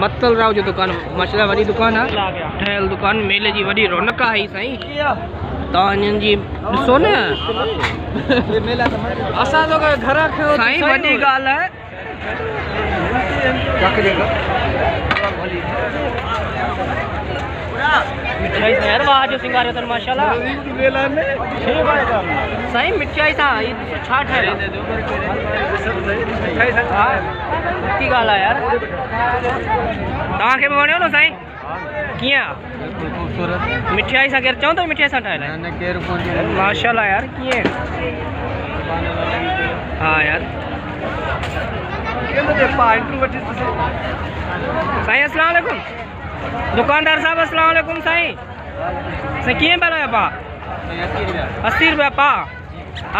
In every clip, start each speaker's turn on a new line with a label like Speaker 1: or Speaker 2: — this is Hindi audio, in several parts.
Speaker 1: मत्तल राव जो दुकान माशाल्लाह वॾी दुकान है ठहियल दुकान मेले जी वॾी रौनक है साईं तव्हां हिननि जी ॾिसो न
Speaker 2: असां तो घर
Speaker 1: साईं वॾी ॻाल्हि है मिठाई था यार वाह जो सिंगार अथनि माशाल्लाह साईं मिठाई था ये छा ठहियल हा सुठी ॻाल्हि आहे यार तव्हांखे बि वणियो न साईं कीअं मिठाई सां केरु चवंदो मिठाई सां ठहियल आहे माशाल्लाह यार कीअं हा यार साईं अस्सलाम वालेकुम दुकानदार साहब अस्सलाम वालेकुम साईं साईं कीअं पिया लॻा पा 80 रुपया पा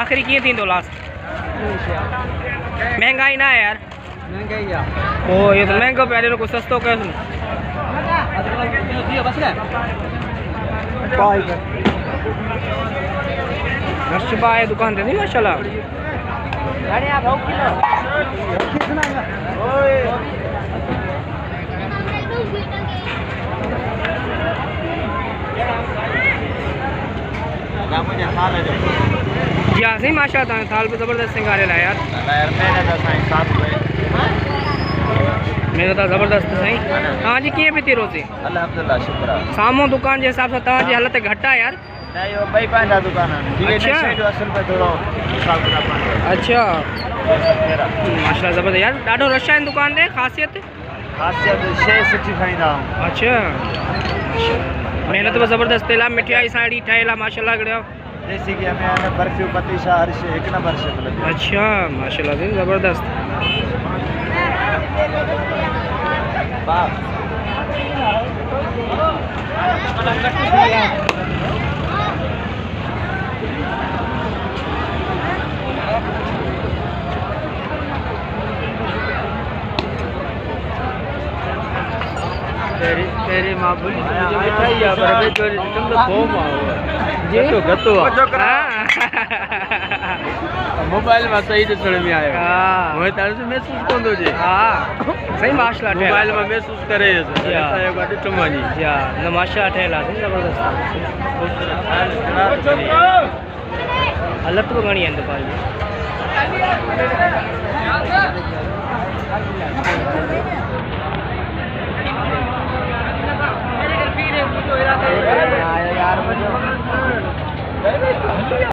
Speaker 1: आख़िरी कीअं थींदो लास्ट महंगाई ना है यार ओ ये तो महंगो पे ॾिनो को सस्तो कयोसि नशबा है दुकान ते नहीं माशाल्लाह जी हाँ सही माशाल्लाह थाल पे ज़बरदस्त सिंगारे ला यार मेरा तो ज़बरदस्त साईं हाँ जी कीअं पई थी रोज़ी
Speaker 2: अल्हम्दुलिल्लाह शुक्र
Speaker 1: साम्हूं दुकान के हिसाब से तव्हांजी हालत घटि आहे यार
Speaker 2: भाई पंहिंजा दुकान
Speaker 1: अच्छा अच्छा माशाल्लाह ज़बरदस्त यार ॾाढो रश आहे दुकान ते ख़ासियत
Speaker 2: शइ सुठी खाईंदा
Speaker 1: अच्छा महिनत भी ज़बरदस्त तेल आहे मिठाई सां अहिड़ी ठहियल आहे माशाल्लाह गड़िया
Speaker 2: देसी घी में बर्फी पतीशा हर शइ हिकु नंबर शइ मिलंदी
Speaker 1: अच्छा माशाल्लाह जी ज़बरदस्त
Speaker 2: तेरी माँ बोली मिठाई है पर बेचोरी तुम तो फोम आओ
Speaker 1: जी
Speaker 2: गतो मोबाइल में सही ॾिसण में आयो
Speaker 1: हां
Speaker 2: मोए तार से महसूस कोंदो जे
Speaker 1: हां सही माशाल्लाह
Speaker 2: मोबाइल में महसूस करे असां एक ॾिठो मानी
Speaker 1: या न माशाल्लाह ठहियल आहे ज़बरदस्त हालत भी घणी आहिनि दुकान जी